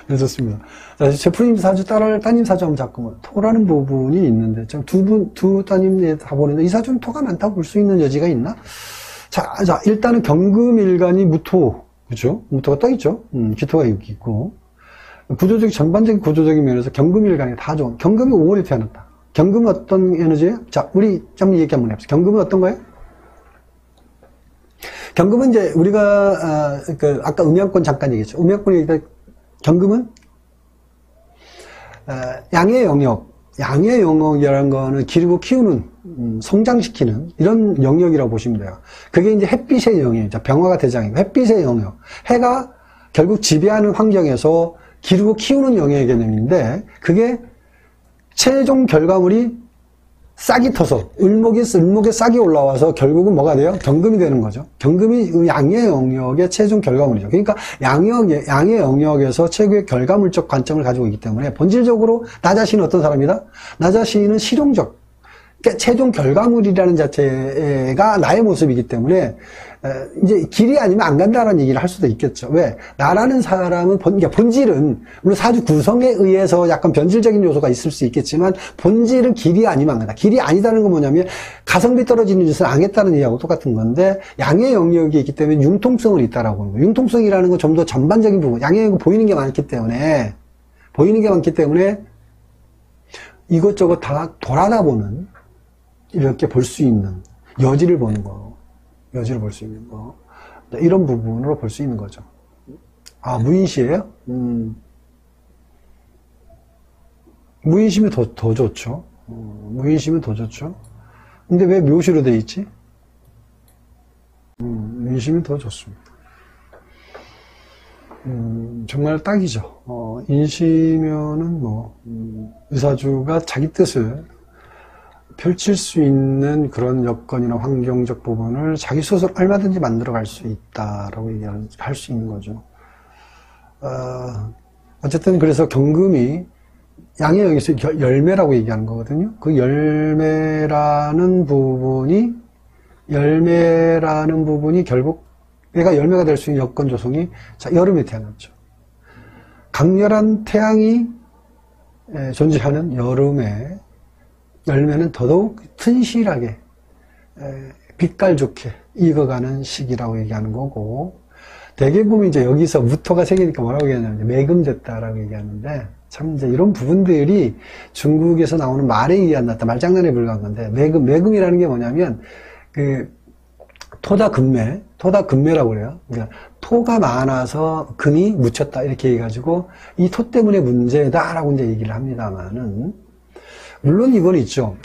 네, 좋습니다. 자, 제프님 사주, 따님 사주 한번 잡고, 토라는 부분이 있는데, 두 따님 다 보는데, 이 사주는 토가 많다고 볼 수 있는 여지가 있나? 자, 일단은 경금일간이 무토, 그죠? 무토가 떠있죠? 기토가 여기 있고, 전반적인 구조적인 면에서 경금일간이 다 좋은, 경금이 5월에 태어났다. 경금은 어떤 에너지예요? 자, 우리 좀 얘기 한번 해봅시다. 경금은 어떤 거예요? 경금은 이제 우리가 아까 음양권 잠깐 얘기했죠. 음양권 얘기할 때 경금은 양의 영역이라는 거는 기르고 키우는 성장시키는 이런 영역이라고 보시면 돼요. 그게 이제 햇빛의 영역이죠. 병화가 대장이고 햇빛의 영역. 해가 결국 지배하는 환경에서 기르고 키우는 영역의 개념인데 그게 최종 결과물이 싹이 터서 을목에 싹이 올라와서 결국은 뭐가 돼요? 경금이 되는 거죠. 경금이 양의 영역의 최종 결과물이죠. 그러니까 양의 영역에서 최고의 결과물적 관점을 가지고 있기 때문에 본질적으로 나 자신은 어떤 사람이다? 나 자신은 실용적, 그러니까 최종 결과물이라는 자체가 나의 모습이기 때문에 이제 길이 아니면 안 간다라는 얘기를 할 수도 있겠죠. 왜? 나라는 사람은 그러니까 본질은 물론 사주 구성에 의해서 약간 변질적인 요소가 있을 수 있겠지만 본질은 길이 아니면 안 간다. 길이 아니다는 건 뭐냐면 가성비 떨어지는 짓을 안 했다는 얘기하고 똑같은 건데 양의 영역이 있기 때문에 융통성은 있다라고 하는 거예요. 융통성이라는 건 좀 더 전반적인 부분, 양의 영역은 보이는 게 많기 때문에 이것저것 다 돌아다 보는 이렇게 볼 수 있는 여지를 보는 거. 여지를 볼 수 있는 거. 이런 부분으로 볼 수 있는 거죠. 아, 무인시예요? 무인시면 더 좋죠. 무인시면 더 좋죠. 근데 왜 묘시로 돼 있지? 무인시면 더 좋습니다. 정말 딱이죠. 인시면은 의사주가 자기 뜻을 펼칠 수 있는 그런 여건이나 환경적 부분을 자기 스스로 얼마든지 만들어갈 수 있다라고 할 수 있는 거죠. 어쨌든 그래서 경금이 양의 여기서 열매라고 얘기하는 거거든요. 그 열매라는 부분이 결국 내가 열매가 될 수 있는 여건 조성이 여름에 태어났죠. 강렬한 태양이 존재하는 여름에 열매는 더더욱 튼실하게 빛깔 좋게 익어가는 시기라고 얘기하는 거고 대개 보면 이제 여기서 무토가 생기니까 뭐라고 얘기하냐면 매금됐다라고 얘기하는데 참 이제 이런 부분들이 중국에서 나오는 말에 의한 말장난에 불과한 건데 매금이라는 게 뭐냐면 토다금매라고 그래요. 그러니까 토가 많아서 금이 묻혔다 이렇게 해가지고 이 토 때문에 문제다라고 이제 얘기를 합니다만은 물론 이건 있죠.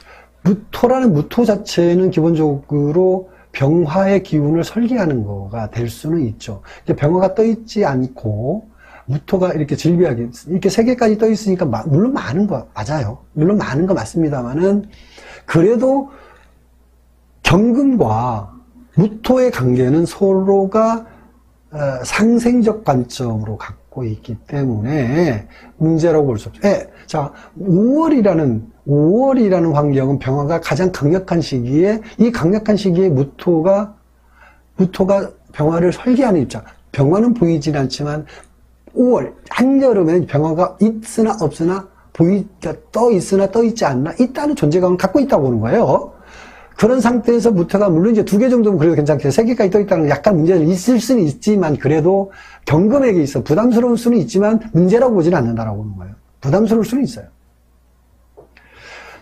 토라는 무토 자체는 기본적으로 병화의 기운을 설계하는 거가 될 수는 있죠. 병화가 떠 있지 않고 무토가 이렇게 질비하게 이렇게 3개까지 떠 있으니까 물론 많은 거 맞아요. 물론 많은 거 맞습니다만은 그래도 경금과 무토의 관계는 서로가 상생적 관점으로 갖고 있기 때문에 문제라고 볼 수 없죠. 자, 5월이라는 환경은 병화가 가장 강력한 시기에 이 강력한 시기에 무토가 병화를 설계하는 입장. 병화는 보이진 않지만 5월 한여름에는 병화가 있으나 없으나 떠 있으나 떠 있지 않나 있다는 존재감을 갖고 있다고 보는 거예요. 그런 상태에서 무토가 물론 이제 2개 정도면 그래도 괜찮겠어요. 3개까지 떠 있다는 건 약간 문제가 있을 수는 있지만 그래도 경금에게 있어 부담스러울 수는 있지만 문제라고 보지는 않는다라고 보는 거예요. 부담스러울 수는 있어요.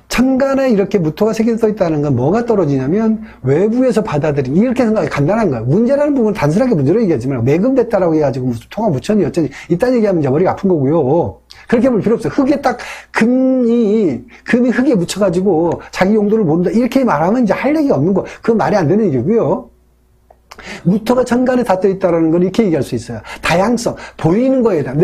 천간에 이렇게 무토가 3개 떠 있다는 건 뭐가 떨어지냐면 외부에서 받아들인 이렇게 생각이 간단한 거예요. 문제라는 부분은 단순하게 문제로 얘기하지만 매금됐다라고 해가지고 무슨 토가 묻혔니 어쩌니 이딴 얘기하면 이제 머리가 아픈 거고요. 그렇게 볼 필요 없어요. 흙에 딱 금이 흙에 묻혀가지고 자기 용도를 모른다 이렇게 말하면 이제 할 얘기가 없는 거. 그건 말이 안 되는 얘기고요. 무토가 천간에 다 떠 있다라는 걸 이렇게 얘기할 수 있어요. 다양성, 보이는 거에 대한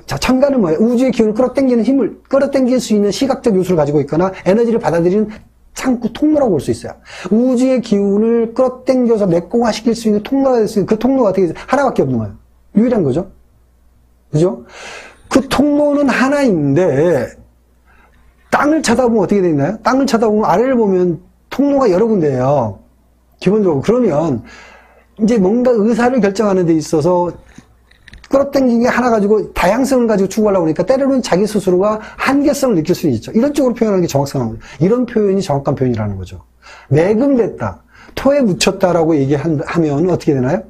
천간은 뭐예요? 우주의 기운을 끌어당기는 힘을 끌어당길 수 있는 시각적 요소를 가지고 있거나 에너지를 받아들이는 창구 통로라고 볼 수 있어요. 우주의 기운을 끌어당겨서 내공화시킬 수 있는 통로가 될 수 있는 그 통로가 어떻게 하나밖에 없는 거예요. 유일한 거죠. 그죠? 그 통로는 하나인데 땅을 쳐다보면 어떻게 돼 있나요? 땅을 쳐다보면 아래를 보면 통로가 여러 군데예요. 기본적으로. 그러면 이제 뭔가 의사를 결정하는 데 있어서 끌어당긴 게 하나 가지고 다양성을 가지고 추구하려고 하니까 때로는 자기 스스로가 한계성을 느낄 수는 있죠. 이런 쪽으로 표현하는 게 정확한 거죠. 이런 표현이 정확한 표현이라는 거죠. 매금됐다, 토에 묻혔다라고 얘기하면 어떻게 되나요?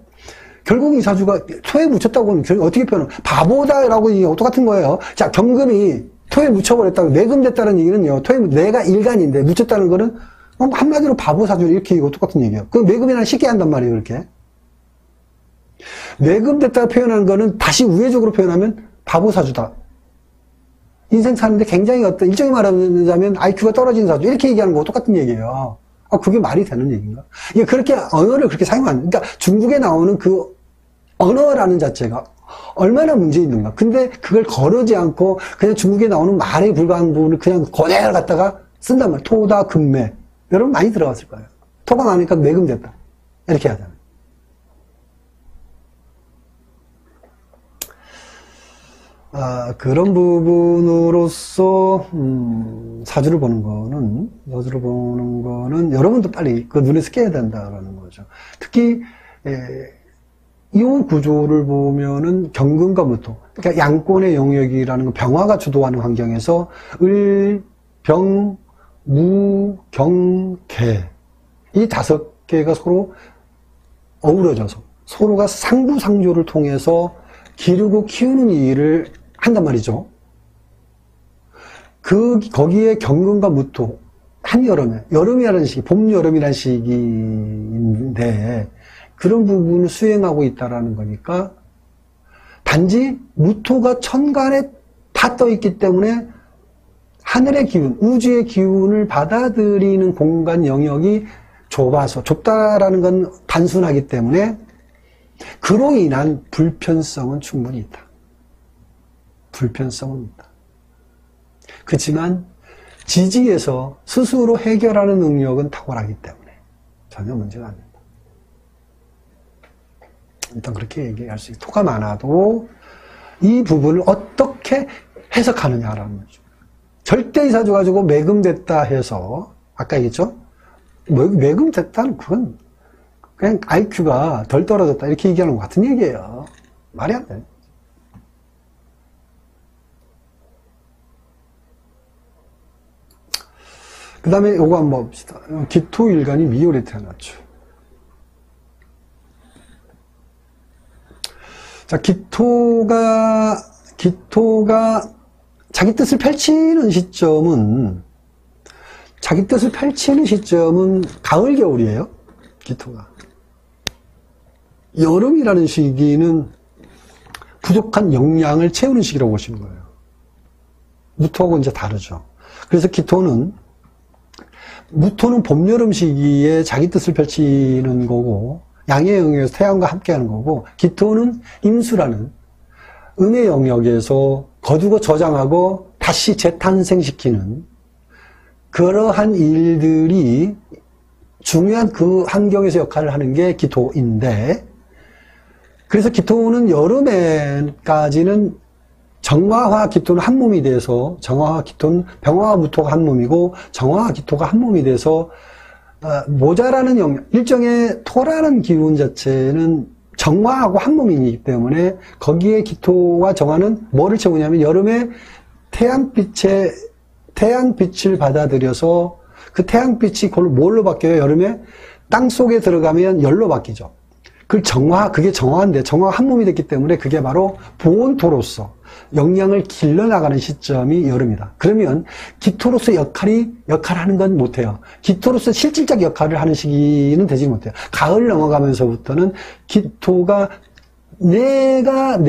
결국 이 사주가 토에 묻혔다고 하면 어떻게 표현해요? 바보다라고 얘기하고 똑같은 거예요. 자, 경금이 토에 묻혀버렸다고, 매금됐다는 얘기는요, 내가 일간인데 묻혔다는 거는 한마디로 바보 사주 이렇게 얘기하고 똑같은 얘기예요. 그 매금이랑 쉽게 한단 말이에요, 그렇게. 매금됐다고 표현하는 거는 다시 우회적으로 표현하면 바보 사주다. 인생 사는데 굉장히 일종의 말하자면 IQ가 떨어진 사주 이렇게 얘기하는 거하고 똑같은 얘기예요. 그게 말이 되는 얘기인가? 이게 그렇게 언어를 그렇게 사용하는, 그러니까 중국에 나오는 그 언어라는 자체가 얼마나 문제 있는가. 근데 그걸 거르지 않고 그냥 중국에 나오는 말에 불과한 부분을 그냥 그대로 갖다가 쓴단 말이에요. 토다, 금매. 여러분 많이 들어봤을 거예요. 토가 많으니까 매금됐다. 이렇게 하잖아요. 그런 부분으로서, 사주를 보는 거는, 여러분도 빨리 그 눈에서 깨야 된다라는 거죠. 특히, 이 구조를 보면은 경금과 무토, 그러니까 양권의 영역이라는 건 병화가 주도하는 환경에서 을, 병, 무, 경, 개. 이 5개가 서로 어우러져서 서로가 상부상조를 통해서 기르고 키우는 일을 한단 말이죠. 거기에 경금과 무토, 여름이라는 시기, 봄, 여름이라는 시기인데, 그런 부분을 수행하고 있다라는 거니까, 단지 무토가 천간에 다 떠 있기 때문에, 하늘의 기운, 우주의 기운을 받아들이는 공간 영역이 좁다라는 건 단순하기 때문에, 그로 인한 불편성은 충분히 있다. 불편성은 있다. 그렇지만 지지에서 스스로 해결하는 능력은 탁월하기 때문에 전혀 문제가 안 된다. 일단 그렇게 얘기할 수 있다. 토가 많아도 이 부분을 어떻게 해석하느냐라는 거죠. 절대 이 사주 가지고 매금됐다 해서 아까 얘기했죠? 매금됐다는 그건 그냥 IQ가 덜 떨어졌다 이렇게 얘기하는 것 같은 얘기예요. 말이 안 돼. 그 다음에 요거 한번 봅시다. 기토일간이 미월에 태어났죠. 자, 기토가 자기 뜻을 펼치는 시점은 가을, 겨울이에요. 기토가. 여름이라는 시기는 부족한 영양을 채우는 시기라고 보시는 거예요. 무토하고 이제 다르죠. 그래서 무토는 봄, 여름 시기에 자기 뜻을 펼치는 거고, 양의 영역에서 태양과 함께하는 거고, 기토는 임수라는 음의 영역에서 거두고 저장하고 다시 재탄생시키는 그러한 일들이 중요한 그 환경에서 역할을 하는 게 기토인데, 그래서 기토는 여름에까지는 정화와 기토는 한 몸이 돼서, 정화와 기토는 병화와 무토가 한 몸이고, 정화와 기토가 한 몸이 돼서, 모자라는 영역, 일종의 토라는 기운 자체는 정화하고 한 몸이기 때문에, 거기에 기토와 정화는 뭐를 채우냐면, 여름에 태양빛을 받아들여서, 그 태양빛이 뭘로 바뀌어요? 여름에 땅 속에 들어가면 열로 바뀌죠. 그게 정화인데, 정화가 한 몸이 됐기 때문에 그게 바로 보온토로서 영양을 길러나가는 시점이 여름이다. 그러면 기토로서 역할을 하는 건 못해요. 기토로서 실질적 역할을 하는 시기는 되지 못해요. 가을 넘어가면서부터는 기토가 내가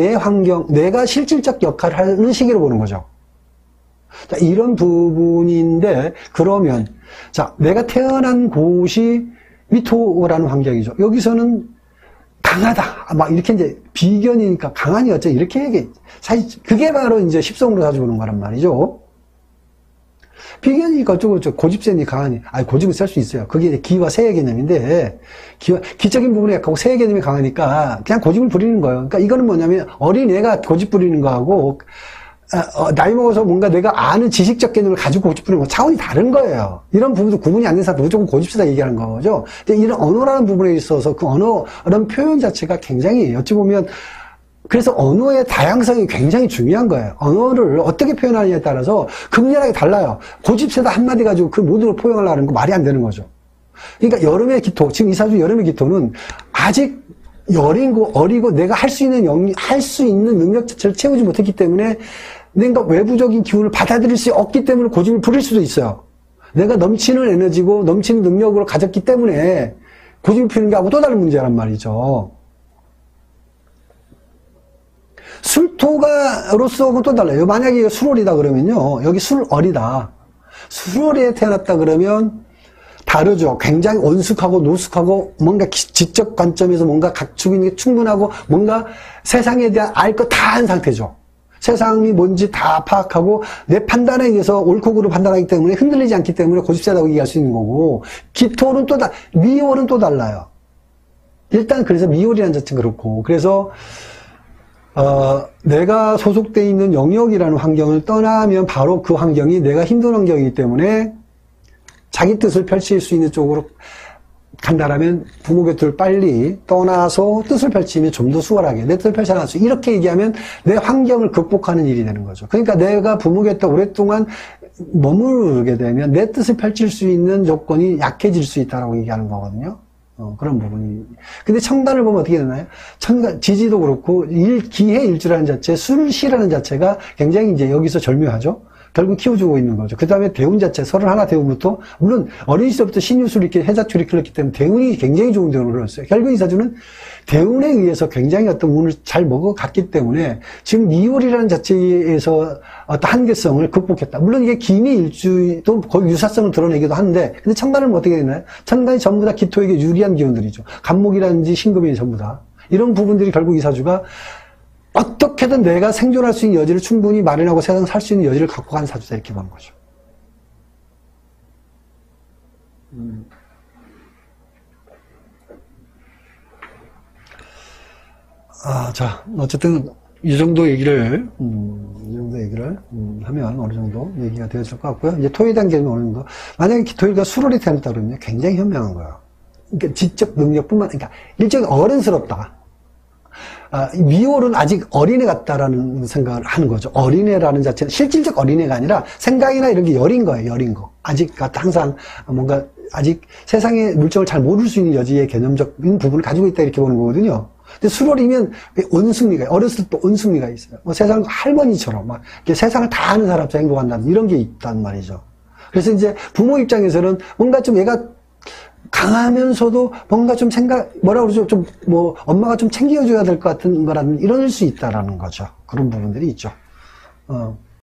실질적 역할을 하는 시기로 보는 거죠. 자, 이런 부분인데, 그러면, 자, 내가 태어난 곳이 미토라는 환경이죠. 여기서는 강하다. 막 이렇게 이제 비견이니까 강하니 어째 이렇게 얘기해. 사실 그게 바로 이제 십성으로 사주 보는 거란 말이죠. 비견이니까 어쩌고 고집세니 강하니. 고집을 쓸 수 있어요. 그게 이제 기와 세의 개념인데, 기적인 부분이 약하고 세의 개념이 강하니까 그냥 고집을 부리는 거예요. 그러니까 이거는 뭐냐면 어린애가 고집 부리는 거하고, 나이 먹어서 뭔가 내가 아는 지식적 개념을 가지고 고집 부리는 건 차원이 다른 거예요. 이런 부분도 구분이 안 된 사람 무조건 고집세다 얘기하는 거죠. 근데 이런 언어라는 부분에 있어서 그 언어라는 표현 자체가 굉장히 어찌 보면 그래서 언어의 다양성이 굉장히 중요한 거예요. 언어를 어떻게 표현하느냐에 따라서 극렬하게 달라요. 고집세다 한마디 가지고 그 모든 걸 포용하려는 거 말이 안 되는 거죠. 그러니까 여름의 기토, 지금 이사주 여름의 기토는 아직 여린고 어리고 내가 할 수 있는 능력 자체를 채우지 못했기 때문에 내가 외부적인 기운을 받아들일 수 없기 때문에 고집을 부릴 수도 있어요. 내가 넘치는 에너지고 넘치는 능력으로 가졌기 때문에 고집을 피우는 게 하고 또 다른 문제란 말이죠. 술토가로서는 또 달라요. 만약에 술월이다 그러면요. 여기 술월이다. 술월에 태어났다 그러면 다르죠. 굉장히 온숙하고 노숙하고 뭔가 지적 관점에서 뭔가 갖추고 있는 게 충분하고 뭔가 세상에 대한 알 것 다 한 상태죠. 세상이 뭔지 다 파악하고 내 판단에 의해서 옳고 그르 판단하기 때문에 흔들리지 않기 때문에 고집세다고 얘기할 수 있는 거고, 기토는 미월은 또 달라요. 일단 그래서 미월이라는 자체는 그렇고, 그래서 내가 소속되어 있는 영역이라는 환경을 떠나면 바로 그 환경이 내가 힘든 환경이기 때문에 자기 뜻을 펼칠 수 있는 쪽으로 간다라면 부모 곁을 빨리 떠나서 뜻을 펼치면 좀 더 수월하게 내 뜻을 펼쳐나갈 수, 이렇게 얘기하면 내 환경을 극복하는 일이 되는 거죠. 그러니까 내가 부모 곁에 오랫동안 머무르게 되면 내 뜻을 펼칠 수 있는 조건이 약해질 수 있다라고 얘기하는 거거든요. 그런 부분이. 근데 청단을 보면 어떻게 되나요? 지지도 그렇고, 기해 일주라는 자체, 술시라는 자체가 굉장히 이제 여기서 절묘하죠? 결국 키워주고 있는 거죠. 그 다음에 대운 자체, 31 대운부터, 물론 어린 시절부터 신유술이 이렇게 해자출이 흘렀기 때문에 대운이 굉장히 좋은 대운을 흘렀어요. 결국 이 사주는 대운에 의해서 굉장히 어떤 운을 잘 먹어갔기 때문에 지금 미월이라는 자체에서 어떤 한계성을 극복했다. 물론 이게 기미 일주도 거의 유사성을 드러내기도 하는데, 근데 천간은 어떻게 되나요? 천간이 전부 다 기토에게 유리한 기운들이죠. 간목이라든지 신금이 전부 다. 이런 부분들이 결국 이 사주가 어떻게든 내가 생존할 수 있는 여지를 충분히 마련하고 세상 살 수 있는 여지를 갖고 가는 사주다, 이렇게 보는 거죠. 자, 어쨌든 이 정도 얘기를 하면 어느 정도 얘기가 되어질 것 같고요. 이제 토의 단계는 어느 정도. 만약에 토의가 수월이 되었다 그러면 굉장히 현명한 거예요. 그러니까 지적 능력뿐만, 그러니까 일종의 어른스럽다. 미월은 아직 어린애 같다라는 생각을 하는 거죠. 어린애라는 자체는 실질적 어린애가 아니라 생각이나 이런 게 여린 거예요. 여린 거. 아직 항상 뭔가 아직 세상의 물정을 잘 모를 수 있는 여지의 개념적인 부분을 가지고 있다, 이렇게 보는 거거든요. 근데 수월이면 온숙미가, 어렸을 때 온숙미가 있어요. 세상 할머니처럼 막 세상을 다 아는 사람처럼 행동한다는 이런 게 있단 말이죠. 그래서 이제 부모 입장에서는 뭔가 좀 얘가 강하면서도 뭔가 좀 뭐라 그러죠? 엄마가 좀 챙겨줘야 될 것 같은 거라는, 이럴 수 있다라는 거죠. 그런 부분들이 있죠.